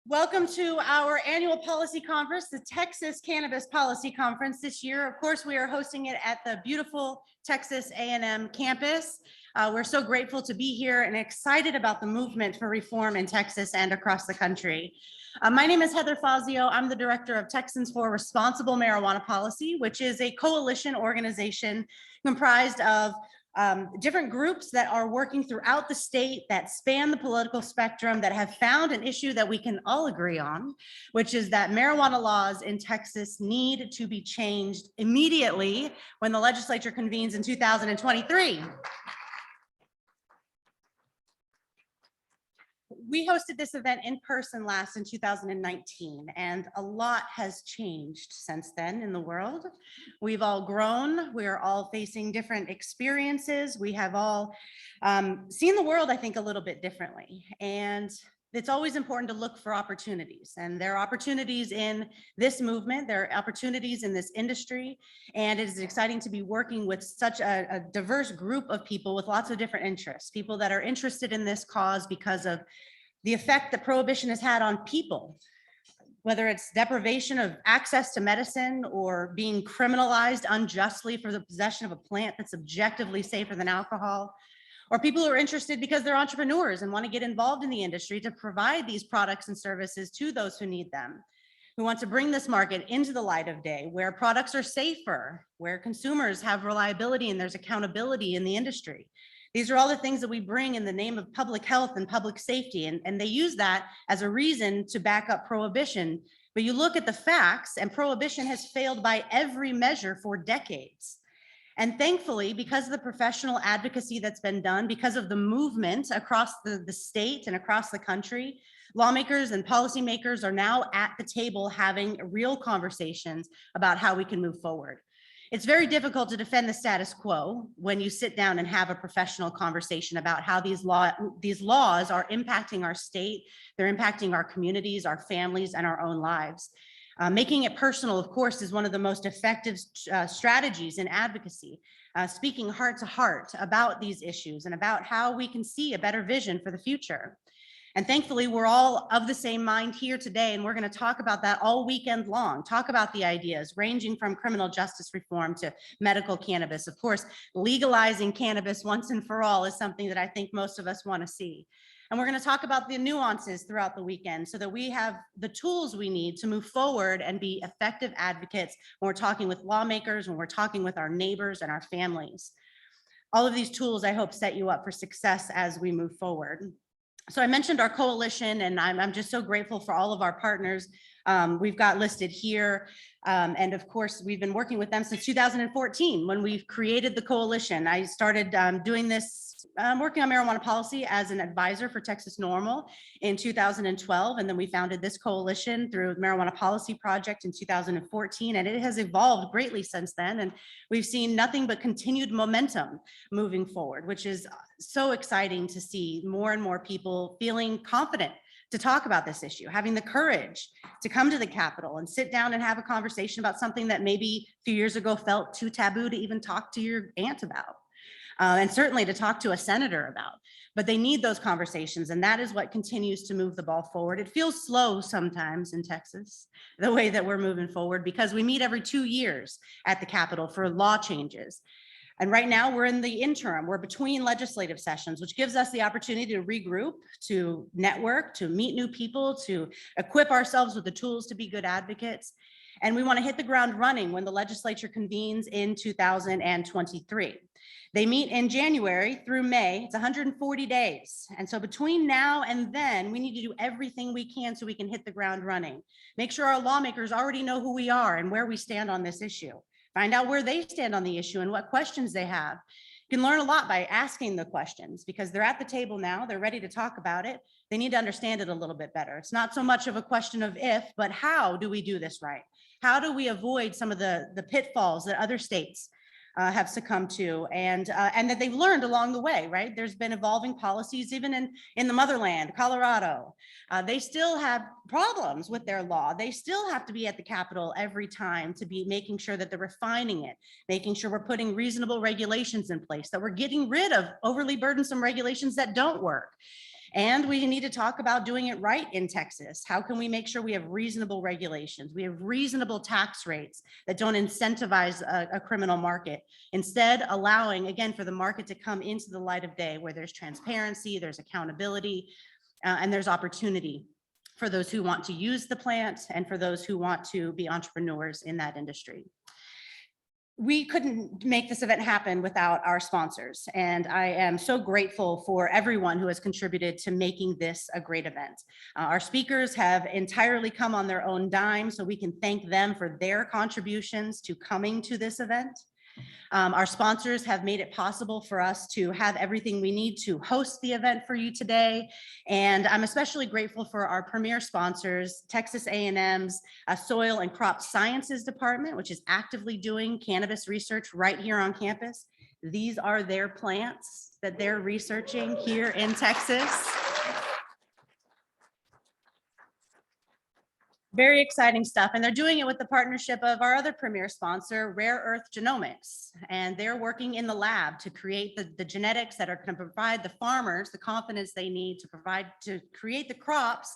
Welcome to our annual policy conference, the Texas Cannabis Policy Conference this year. Of course, we are hosting it at the beautiful Texas A&M campus. We're so grateful to be here and excited about the movement for reform in Texas and across the country. My name is Heather Fazio. I'm the Director of Texans for Responsible Marijuana Policy, which is a coalition organization comprised of different groups that are working throughout the state that span the political spectrum that have found an issue that we can all agree on, which is that marijuana laws in Texas need to be changed immediately when the legislature convenes in 2023. We hosted this event in person last in 2019, and a lot has changed since then in the world. We've all grown. We are all facing different experiences. We have all seen the world, I think, a little bit differently. And it's always important to look for opportunities. And there are opportunities in this movement. There are opportunities in this industry. And it is exciting to be working with such a diverse group of people with lots of different interests, people that are interested in this cause because of the effect that prohibition has had on people, whether it's deprivation of access to medicine or being criminalized unjustly for the possession of a plant that's objectively safer than alcohol, or people who are interested because they're entrepreneurs and want to get involved in the industry to provide these products and services to those who need them, who want to bring this market into the light of day, where products are safer, where consumers have reliability and there's accountability in the industry. These are all the things that we bring in the name of public health and public safety, and they use that as a reason to back up prohibition. But you look at the facts, and prohibition has failed by every measure for decades. And thankfully, because of the professional advocacy that's been done, because of the movement across the state and across the country, lawmakers and policymakers are now at the table having real conversations about how we can move forward. It's very difficult to defend the status quo when you sit down and have a professional conversation about how these laws are impacting our state, they're impacting our communities, our families, and our own lives. Making it personal, of course, is one of the most effective strategies in advocacy, speaking heart to heart about these issues and about how we can see a better vision for the future. And thankfully, we're all of the same mind here today, and we're going to talk about that all weekend long, talk about the ideas ranging from criminal justice reform to medical cannabis. Of course, legalizing cannabis once and for all is something that I think most of us want to see. And we're going to talk about the nuances throughout the weekend so that we have the tools we need to move forward and be effective advocates when we're talking with lawmakers, when we're talking with our neighbors and our families. All of these tools, I hope, set you up for success as we move forward. So I mentioned our coalition, and I'm just so grateful for all of our partners we've got listed here. And of course, we've been working with them since 2014 when we've created the coalition. I started doing this, working on marijuana policy as an advisor for Texas NORML in 2012. And then we founded this coalition through the Marijuana Policy Project in 2014. And it has evolved greatly since then. And we've seen nothing but continued momentum moving forward, which is so exciting to see more and more people feeling confident to talk about this issue, having the courage to come to the Capitol and sit down and have a conversation about something that maybe a few years ago felt too taboo to even talk to your aunt about, and certainly to talk to a senator about. But they need those conversations, and that is what continues to move the ball forward. It feels slow sometimes in Texas, the way that we're moving forward, because we meet every 2 years at the Capitol for law changes. And right now we're in the interim, we're between legislative sessions, which gives us the opportunity to regroup, to network, to meet new people, to equip ourselves with the tools to be good advocates. And we want to hit the ground running when the legislature convenes in 2023. They meet in January through May. It's 140 days. And so between now and then, we need to do everything we can so we can hit the ground running. Make sure our lawmakers already know who we are and where we stand on this issue. Find out where they stand on the issue and what questions they have. You can learn a lot by asking the questions because they're at the table now. They're ready to talk about it. They need to understand it a little bit better. It's not so much of a question of if, but how do we do this right? How do we avoid some of the pitfalls that other states have succumbed to and that they've learned along the way, right? There's been evolving policies even in the motherland, Colorado. They still have problems with their law. They still have to be at the Capitol every time to be making sure that they're refining it, making sure we're putting reasonable regulations in place, that we're getting rid of overly burdensome regulations that don't work. And we need to talk about doing it right in Texas. How can we make sure we have reasonable regulations? We have reasonable tax rates that don't incentivize a criminal market. Instead, allowing, again, for the market to come into the light of day where there's transparency, there's accountability, and there's opportunity for those who want to use the plant and for those who want to be entrepreneurs in that industry. We couldn't make this event happen without our sponsors, and I am so grateful for everyone who has contributed to making this a great event. Our speakers have entirely come on their own dime, so we can thank them for their contributions to coming to this event. Our sponsors have made it possible for us to have everything we need to host the event for you today. And I'm especially grateful for our premier sponsors, Texas A&M's Soil and Crop Sciences Department, which is actively doing cannabis research right here on campus. These are their plants that they're researching here in Texas. Very exciting stuff. And they're doing it with the partnership of our other premier sponsor, Rare Earth Genomics. And they're working in the lab to create the genetics that are going to provide the farmers the confidence they need to create the crops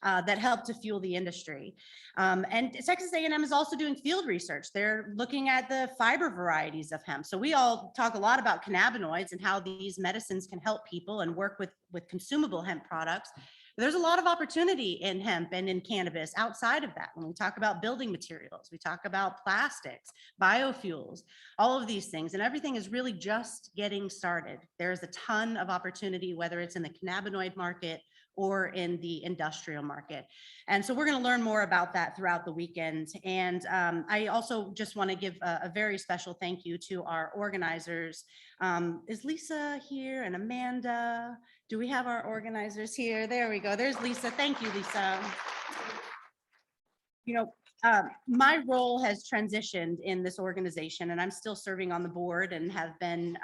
that help to fuel the industry. And Texas A&M is also doing field research. They're looking at the fiber varieties of hemp. So we all talk a lot about cannabinoids and how these medicines can help people and work with consumable hemp products. There's a lot of opportunity in hemp and in cannabis outside of that. When we talk about building materials, we talk about plastics, biofuels, all of these things, and everything is really just getting started. There's a ton of opportunity, whether it's in the cannabinoid market or in the industrial market. And so we're going to learn more about that throughout the weekend. And I also just want to give a very special thank you to our organizers. Is Lisa here and Amanda? Do we have our organizers here? There we go. There's Lisa. Thank you, Lisa. You know, my role has transitioned in this organization, and I'm still serving on the board and have been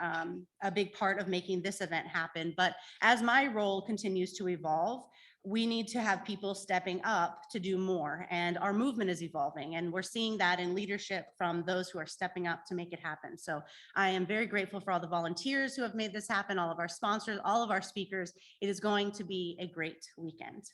a big part of making this event happen. But as my role continues to evolve, we need to have people stepping up to do more, and our movement is evolving, and we're seeing that in leadership from those who are stepping up to make it happen. So I am very grateful for all the volunteers who have made this happen, all of our sponsors, all of our speakers. It is going to be a great weekend.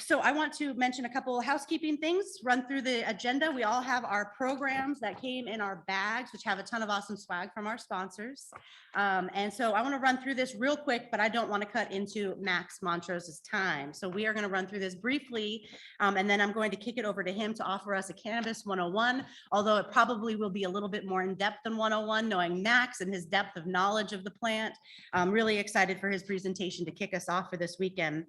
So I want to mention a couple of housekeeping things, run through the agenda. We all have our programs that came in our bags, which have a ton of awesome swag from our sponsors. And so I want to run through this real quick, but I don't want to cut into Max Montrose's time. So we are going to run through this briefly, and then I'm going to kick it over to him to offer us a Cannabis 101, although it probably will be a little bit more in depth than 101, knowing Max and his depth of knowledge of the plant. I'm really excited for his presentation to kick us off for this weekend.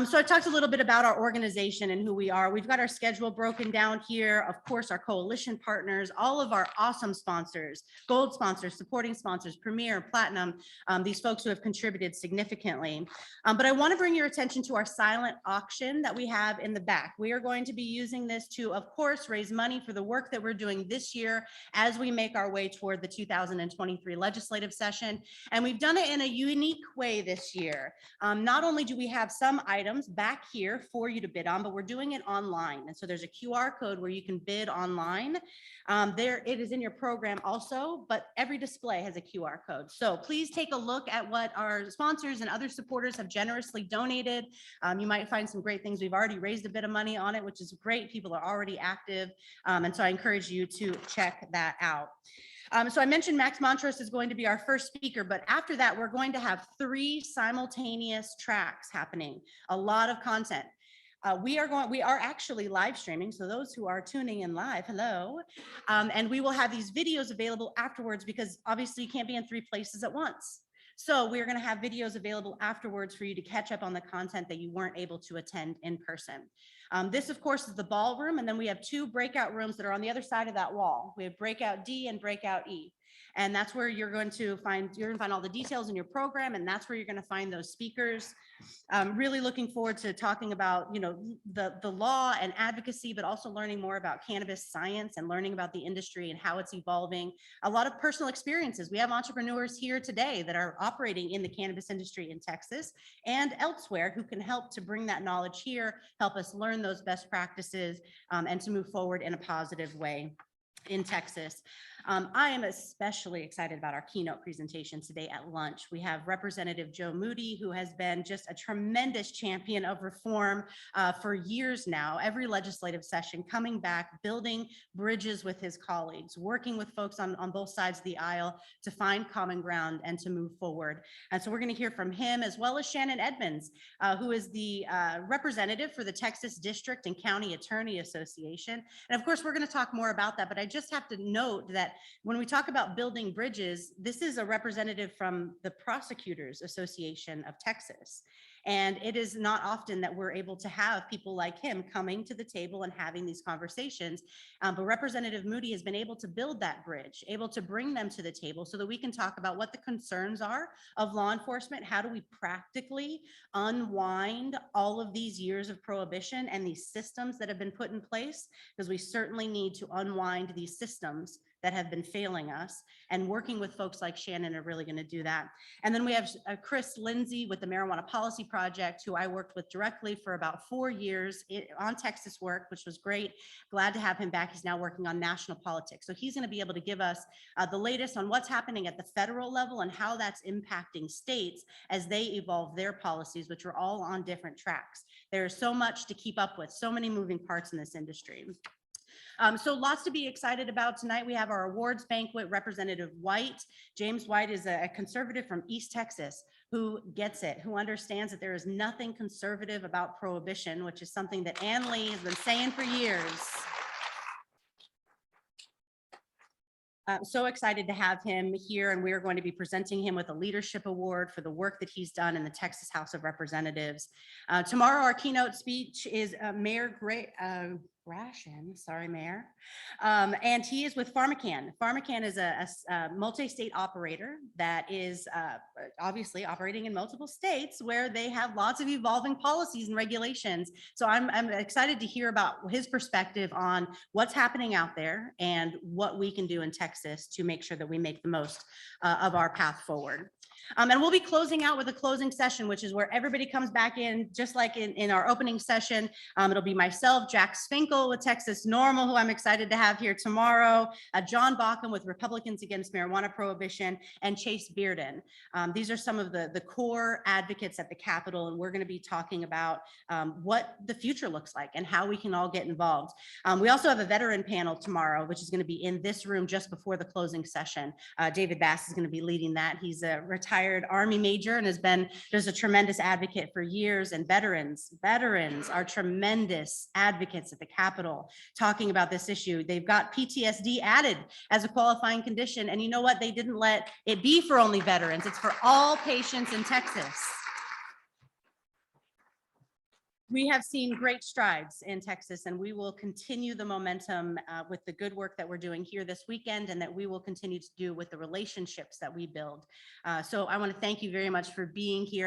So I talked a little bit about our organization and who we are. We've got our schedule broken down here. Of course, our coalition partners, all of our awesome sponsors, gold sponsors, supporting sponsors, premier, platinum, these folks who have contributed significantly. But I want to bring your attention to our silent auction that we have in the back. We are going to be using this to, of course, raise money for the work that we're doing this year as we make our way toward the 2023 legislative session. And we've done it in a unique way this year. Not only do we have some items back here for you to bid on, but we're doing it online. And so there's a QR code where you can bid online. There it is in your program also, but every display has a QR code. So please take a look at what our sponsors and other supporters have generously donated. You might find some great things. We've already raised a bit of money on it, which is great. People are already active. And so I encourage you to check that out. So I mentioned Max Montrose is going to be our first speaker, but after that, we're going to have 3 simultaneous tracks happening, a lot of content. We are actually live streaming. So those who are tuning in live, hello. And we will have these videos available afterwards because obviously you can't be in 3 places at once. So we're going to have videos available afterwards for you to catch up on the content that you weren't able to attend in person. This, of course, is the ballroom, and then we have 2 breakout rooms that are on the other side of that wall. We have breakout D and breakout E. And that's where you're going to find all the details in your program, and that's where you're going to find those speakers. Really looking forward to talking about, you know, the law and advocacy, but also learning more about cannabis science and learning about the industry and how it's evolving. A lot of personal experiences. We have entrepreneurs here today that are operating in the cannabis industry in Texas and elsewhere who can help to bring that knowledge here, help us learn those best practices, and to move forward in a positive way in Texas. I am especially excited about our keynote presentation today at lunch. We have Representative Joe Moody, who has been just a tremendous champion of reform for years now, every legislative session, coming back, building bridges with his colleagues, working with folks on both sides of the aisle to find common ground and to move forward. And so we're going to hear from him, as well as Shannon Edmonds, who is the representative for the Texas District and County Attorney Association. And of course, we're going to talk more about that, but I just have to note that when we talk about building bridges, this is a representative from the Prosecutors Association of Texas. And it is not often that we're able to have people like him coming to the table and having these conversations. But Representative Moody has been able to build that bridge, able to bring them to the table so that we can talk about what the concerns are of law enforcement. How do we practically unwind all of these years of prohibition and these systems that have been put in place? Because we certainly need to unwind these systems that have been failing us, and working with folks like Shannon are really going to do that. And then we have Chris Lindsay with the Marijuana Policy Project, who I worked with directly for about 4 years on Texas work, which was great. Glad to have him back. He's now working on national politics. So he's going to be able to give us the latest on what's happening at the federal level and how that's impacting states as they evolve their policies, which are all on different tracks. There's so much to keep up with, so many moving parts in this industry. So lots to be excited about tonight. We have our awards banquet. Representative White, James White, is a conservative from East Texas who gets it, who understands that there is nothing conservative about prohibition, which is something that Ann Lee has been saying for years. I'm so excited to have him here, and we are going to be presenting him with a leadership award for the work that he's done in the Texas House of Representatives. Tomorrow, our keynote speech is Mayor Grashan, sorry, Mayor. And he is with PharmaCann. PharmaCann is a multi-state operator that is obviously operating in multiple states where they have lots of evolving policies and regulations. So I'm excited to hear about his perspective on what's happening out there and what we can do in Texas to make sure that we make the most of our path forward. And we'll be closing out with a closing session, which is where everybody comes back in, just like in our opening session. It'll be myself, Jack Sfinkel with Texas NORML, who I'm excited to have here tomorrow, John Bauckham with Republicans Against Marijuana Prohibition, and Chase Bearden. These are some of the core advocates at the Capitol, and we're going to be talking about what the future looks like and how we can all get involved. We also have a veteran panel tomorrow, which is going to be in this room just before the closing session. David Bass is going to be leading that. He's a retired Army major and has been just a tremendous advocate for years. And veterans are tremendous advocates at the Capitol talking about this issue. They've got PTSD added as a qualifying condition. And you know what? They didn't let it be for only veterans. It's for all patients in Texas. We have seen great strides in Texas, and we will continue the momentum with the good work that we're doing here this weekend, and that we will continue to do with the relationships that we build. So I want to thank you very much for being here.